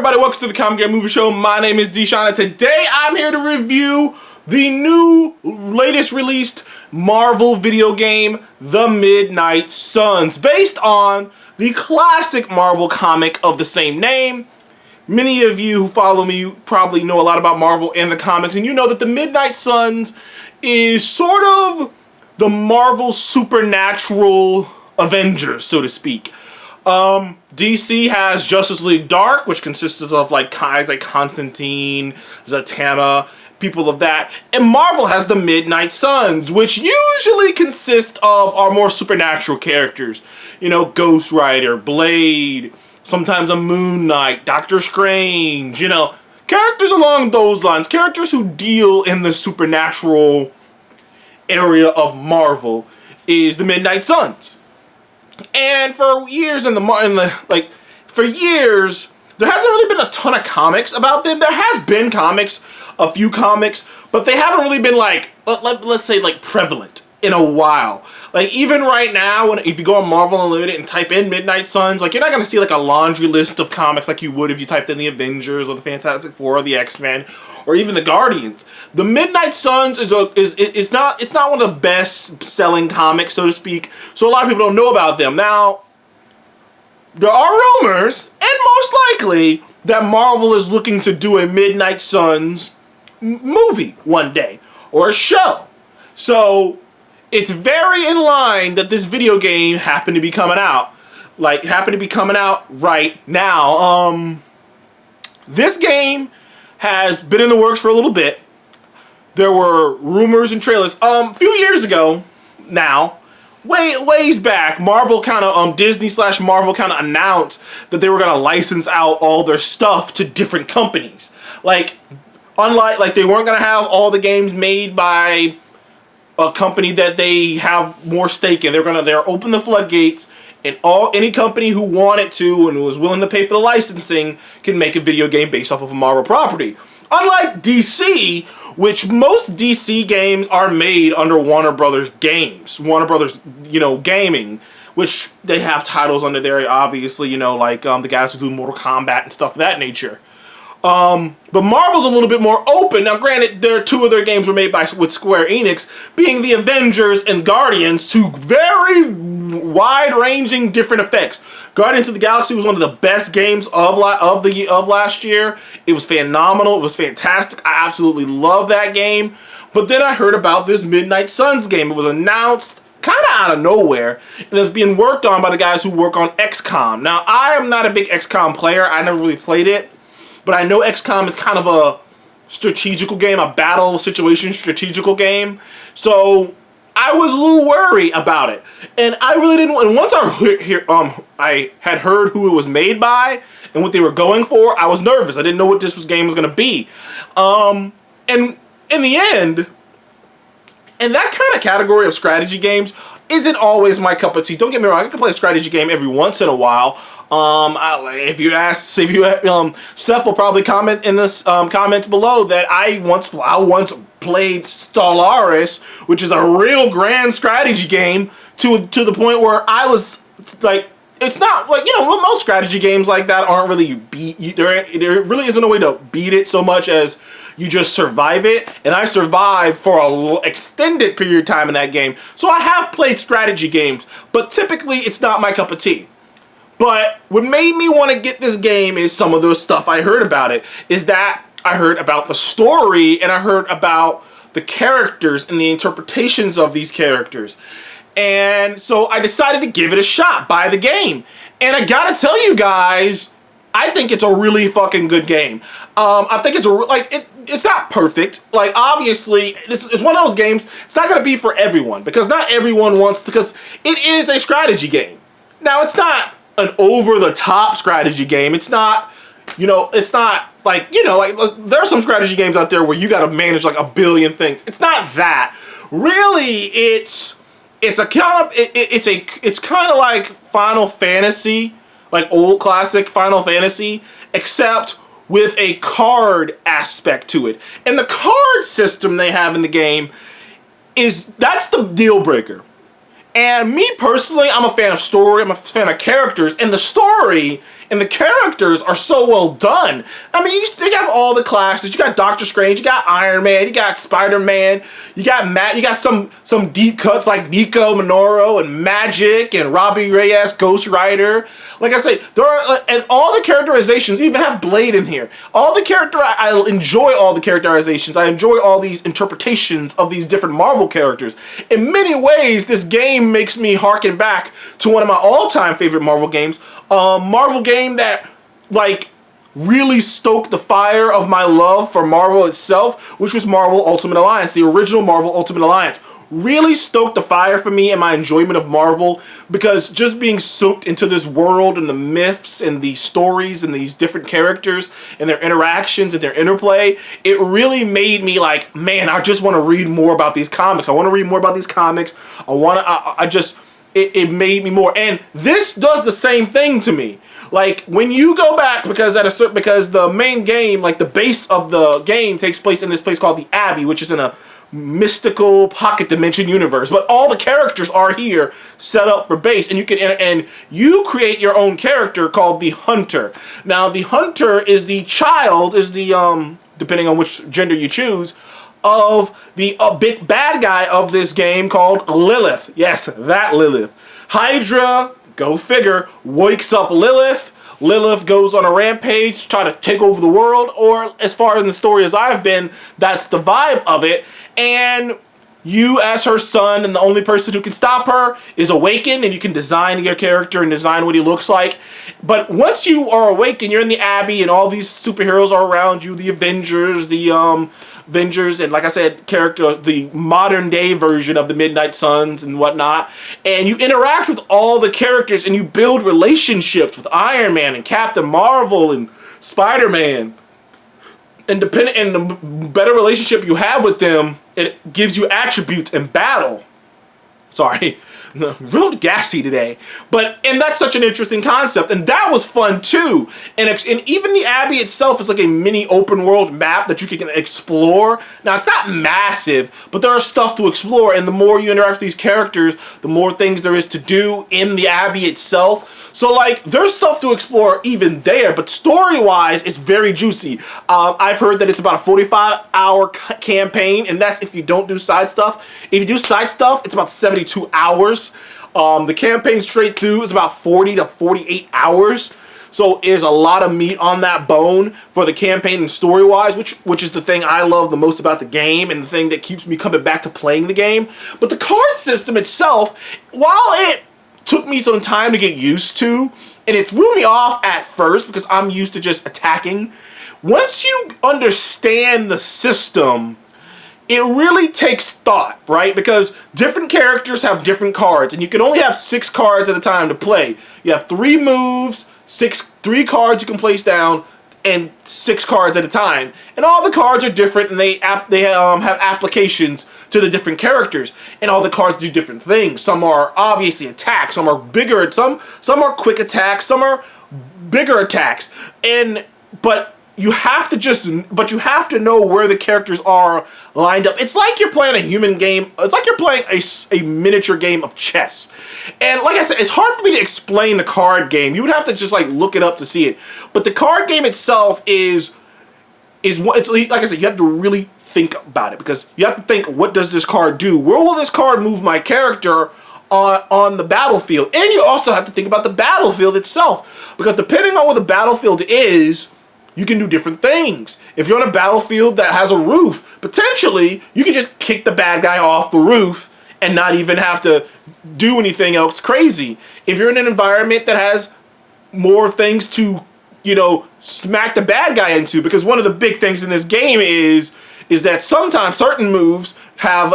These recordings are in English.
everybody? Welcome to the Comic Game Movie Show. My name is Deshaun, and today I'm here to review the new, latest released Marvel video game, The Midnight Suns, based on the classic Marvel comic of the same name. Many of you who follow me probably know a lot about Marvel and the comics, and you know that The Midnight Suns is sort of the Marvel supernatural Avengers, so to speak. DC has Justice League Dark, which consists of like guys like Constantine, Zatanna, people of that. And Marvel has the Midnight Suns, which usually consist of our more supernatural characters. You know, Ghost Rider, Blade, sometimes a Moon Knight, Doctor Strange, you know, characters along those lines. Characters who deal in the supernatural area of Marvel is the Midnight Suns. And for years for years, there hasn't really been a ton of comics about them. There has been comics, a few comics, but they haven't really been like, let's say like prevalent in a while. Like even right now, if you go on Marvel Unlimited and type in Midnight Suns, like you're not gonna see like a laundry list of comics like you would if you typed in the Avengers or the Fantastic Four or the X-Men or even the Guardians. The Midnight Suns is not one of the best selling comics, so to speak. So a lot of people don't know about them. Now, there are rumors, and most likely, that Marvel is looking to do a Midnight Suns movie one day, or a show. So, it's very in line that this video game happened to be coming out. Right now. This game has been in the works for a little bit. There were rumors and trailers. A few years ago now, ways back, Disney/Marvel kind of announced that they were going to license out all their stuff to different companies. Like they weren't going to have all the games made by a company that they have more stake in. They're open the floodgates, and any company who wanted to and was willing to pay for the licensing can make a video game based off of a Marvel property. Unlike DC, which most DC games are made under Warner Brothers Games. Warner Brothers, gaming, which they have titles under there, obviously, like the guys who do Mortal Kombat and stuff of that nature. But Marvel's a little bit more open. Now, granted, two of their games were made with Square Enix, being the Avengers and Guardians, two very wide-ranging different effects. Guardians of the Galaxy was one of the best games of last year. It was phenomenal. It was fantastic. I absolutely love that game. But then I heard about this Midnight Suns game. It was announced kind of out of nowhere, and it's being worked on by the guys who work on XCOM. Now, I am not a big XCOM player. I never really played it. But I know XCOM is kind of a strategical game, a battle situation strategical game. So I was a little worried about it. And I really didn't. And once I had heard who it was made by and what they were going for, I was nervous. I didn't know what this game was going to be. And in the end, in that kind of category of strategy games isn't always my cup of tea. Don't get me wrong, I can play a strategy game every once in a while. Seth will probably comment in this comments below that I once played Stellaris, which is a real grand strategy game to the point where I was like, it's not like, most strategy games like that aren't really there really isn't a way to beat it so much as you just survive it, and I survived for an extended period of time in that game. So I have played strategy games, but typically it's not my cup of tea. But what made me want to get this game is some of the stuff I heard about it. Is that I heard about the story, and I heard about the characters and the interpretations of these characters. And so I decided to give it a shot, buy the game. And I gotta tell you guys, I think it's a really fucking good game. I think it's not perfect. Like, obviously, it's one of those games, it's not gonna be for everyone, because not everyone because it is a strategy game. Now, it's not an over-the-top strategy game. It's not, it's not like, there are some strategy games out there where you gotta manage like a billion things. It's not that. Really, it's kind of like Final Fantasy, like old classic Final Fantasy, except with a card aspect to it. And the card system they have in the game that's the deal breaker. And me personally, I'm a fan of story, I'm a fan of characters, and the story and the characters are so well done. I mean, you have all the classes. You got Doctor Strange, you got Iron Man, you got Spider-Man, you got Matt, you got some deep cuts like Nico Minoru and Magic and Robbie Reyes, Ghost Rider. Like I say, there are, and all the characterizations, you even have Blade in here. All the I enjoy all the characterizations. I enjoy all these interpretations of these different Marvel characters. In many ways, this game makes me harken back to one of my all-time favorite Marvel games. Marvel game that, like, really stoked the fire of my love for Marvel itself, which was Marvel Ultimate Alliance, the original Marvel Ultimate Alliance. Really stoked the fire for me and my enjoyment of Marvel, because just being soaked into this world and the myths and the stories and these different characters and their interactions and their interplay, it really made me like, man, I just want to read more about these comics. I want to read more about these comics. It made me more, and this does the same thing to me. Like, when you go back, because the main game, like the base of the game, takes place in this place called the Abbey, which is in a mystical pocket dimension universe. But all the characters are here, set up for base, and you create your own character called the Hunter. Now, the Hunter is the child, depending on which gender you choose, of the big bad guy of this game called Lilith. Yes, that Lilith. Hydra, go figure, wakes up Lilith. Lilith goes on a rampage, try to take over the world, or as far in the story as I've been, that's the vibe of it. And you, as her son, and the only person who can stop her, is awakened, and you can design your character and design what he looks like. But once you are awakened, you're in the Abbey, and all these superheroes are around you, the Avengers, and like I said, the modern day version of the Midnight Suns and whatnot. And you interact with all the characters, and you build relationships with Iron Man and Captain Marvel and Spider-Man. And the better relationship you have with them, it gives you attributes in battle. Sorry, real gassy today. And that's such an interesting concept, and that was fun too. And even the Abbey itself is like a mini open world map that you can explore. Now, it's not massive, but there is stuff to explore, and the more you interact with these characters, the more things there is to do in the Abbey itself. So, like, there's stuff to explore even there, but story-wise, it's very juicy. I've heard that it's about a 45-hour campaign, and that's if you don't do side stuff. If you do side stuff, it's about 72 hours. The campaign straight through is about 40 to 48 hours. So there's a lot of meat on that bone for the campaign and story-wise, which is the thing I love the most about the game and the thing that keeps me coming back to playing the game. But the card system itself, while it took me some time to get used to, and it threw me off at first because I'm used to just attacking, once you understand the system, it really takes thought, right? Because different characters have different cards, and you can only have 6 cards at a time to play. You have 3 moves, 3 cards you can place down, and 6 cards at a time. And all the cards are different, and they have applications to the different characters. And all the cards do different things. Some are obviously attacks, some are bigger, some are quick attacks, some are bigger attacks. But you have to know where the characters are lined up. It's like you're playing a human game. It's like you're playing a miniature game of chess. And like I said, it's hard for me to explain the card game. You would have to just like look it up to see it. But the card game itself it's like I said, you have to really think about it, because you have to think, what does this card do? Where will this card move my character on the battlefield? And you also have to think about the battlefield itself, because depending on where the battlefield is, you can do different things. If you're on a battlefield that has a roof, potentially you can just kick the bad guy off the roof and not even have to do anything else crazy. If you're in an environment that has more things to, smack the bad guy into, because one of the big things in this game is that sometimes certain moves have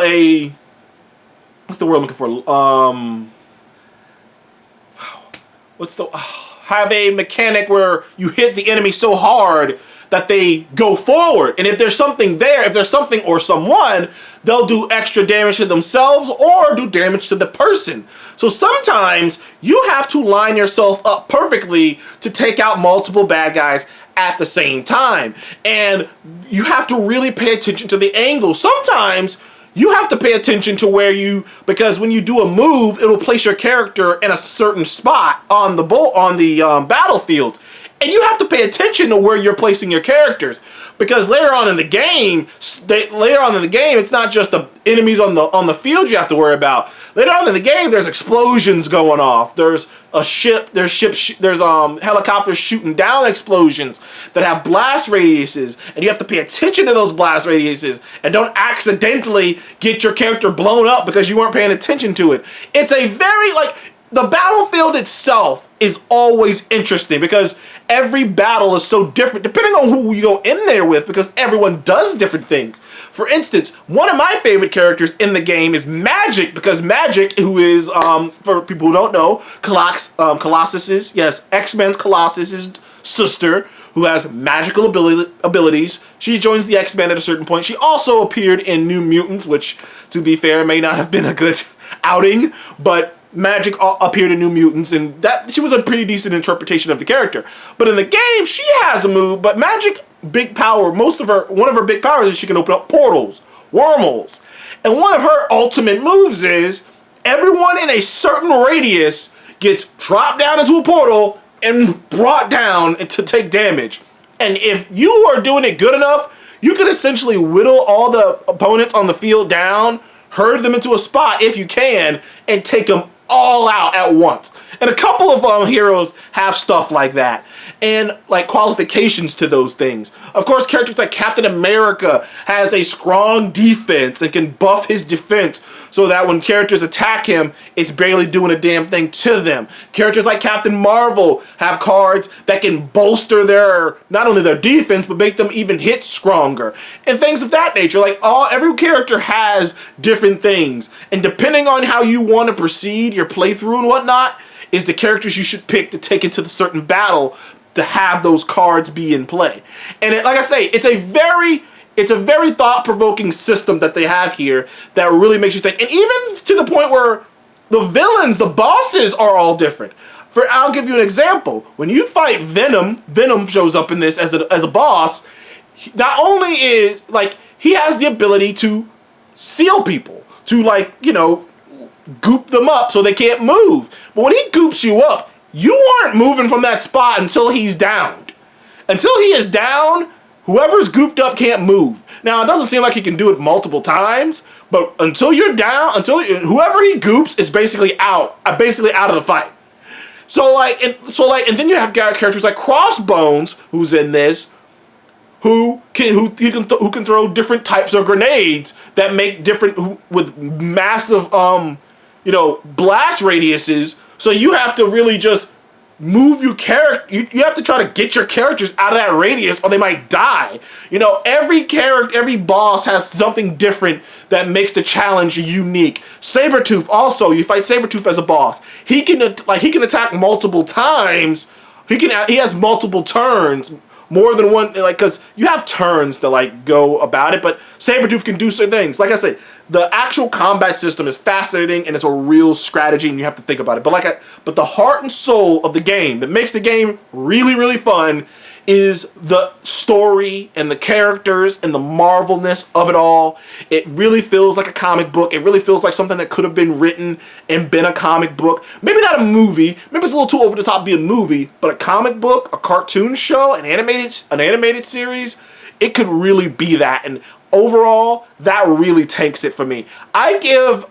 what's the word I'm looking for? Have a mechanic where you hit the enemy so hard that they go forward. And if there's something or someone, they'll do extra damage to themselves or do damage to the person. So sometimes you have to line yourself up perfectly to take out multiple bad guys at the same time. And you have to really pay attention to the angle. Sometimes you have to pay attention to where you, because when you do a move, it'll place your character in a certain spot on the battlefield, and you have to pay attention to where you're placing your characters, because later on in the game, it's not just the enemies on the field you have to worry about. Later on in the game, there's explosions going off. There's helicopters shooting down explosions that have blast radiuses, and you have to pay attention to those blast radiuses and don't accidentally get your character blown up because you weren't paying attention to it. It's a very, the battlefield itself is always interesting because every battle is so different depending on who you go in there with, because everyone does different things. For instance, one of my favorite characters in the game is Magic, because Magic, who is, for people who don't know, Colossus's, yes, X-Men's Colossus's sister, who has magical abilities. She joins the X-Men at a certain point. She also appeared in New Mutants, which, to be fair, may not have been a good outing, but Magic appeared in New Mutants, and that she was a pretty decent interpretation of the character. But in the game, she has a move, but Magic big power, one of her big powers is she can open up portals, wormholes. And one of her ultimate moves is everyone in a certain radius gets dropped down into a portal and brought down to take damage. And if you are doing it good enough, you can essentially whittle all the opponents on the field down, herd them into a spot if you can, and take them all out at once. And a couple of heroes have stuff like that, and like qualifications to those things. Of course, characters like Captain America has a strong defense and can buff his defense so that when characters attack him, it's barely doing a damn thing to them. Characters like Captain Marvel have cards that can bolster not only their defense, but make them even hit stronger, and things of that nature. Every character has different things, and depending on how you want to proceed your playthrough and whatnot, is the characters you should pick to take into the certain battle to have those cards be in play. And like I say, it's a very thought-provoking system that they have here that really makes you think. And even to the point where the villains, the bosses, are all different. I'll give you an example. When you fight Venom shows up in this as a boss. Not only is, he has the ability to seal people, to, goop them up so they can't move. But when he goops you up, you aren't moving from that spot until he's downed. Until he is down, whoever's gooped up can't move. Now, it doesn't seem like he can do it multiple times, but until you're down, whoever he goops is basically out of the fight. And then you have characters like Crossbones, who's in this, who can throw different types of grenades that make with massive blast radiuses. So you have to really just move your character. You have to try to get your characters out of that radius, or they might die. Every boss has something different that makes the challenge unique. Sabretooth also, you fight Sabretooth as a boss. He can attack multiple times. He has multiple turns. More than one, because you have turns to go about it, but Sabretooth can do certain things. Like I said, the actual combat system is fascinating, and it's a real strategy, and you have to think about it. But the heart and soul of the game that makes the game really, really fun is the story and the characters and the marvelness of it all. It really feels like a comic book. It really feels like something that could have been written and been a comic book. Maybe not a movie. Maybe it's a little too over the top to be a movie, but a comic book, a cartoon show, an animated series, it could really be that. And overall, that really takes it for me. I give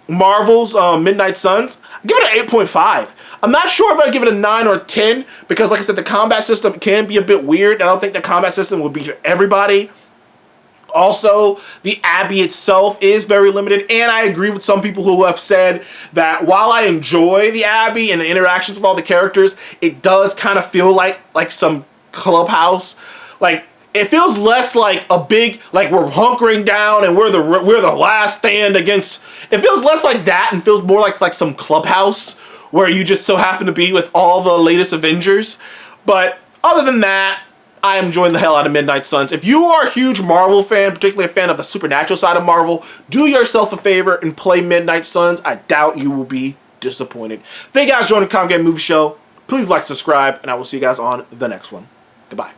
Marvel's Midnight Suns, I give it an 8.5. I'm not sure if I'd give it a 9 or 10, because like I said, the combat system can be a bit weird. I don't think the combat system would be for everybody. Also, the Abbey itself is very limited, and I agree with some people who have said that while I enjoy the Abbey and the interactions with all the characters, it does kind of feel like some clubhouse. It feels less like a big, we're hunkering down and we're the last stand against. It feels less like that and feels more like some clubhouse where you just so happen to be with all the latest Avengers. But other than that, I am enjoying the hell out of Midnight Suns. If you are a huge Marvel fan, particularly a fan of the supernatural side of Marvel, do yourself a favor and play Midnight Suns. I doubt you will be disappointed. Thank you guys for joining the Comic Game Movie Show. Please like, subscribe, and I will see you guys on the next one. Goodbye.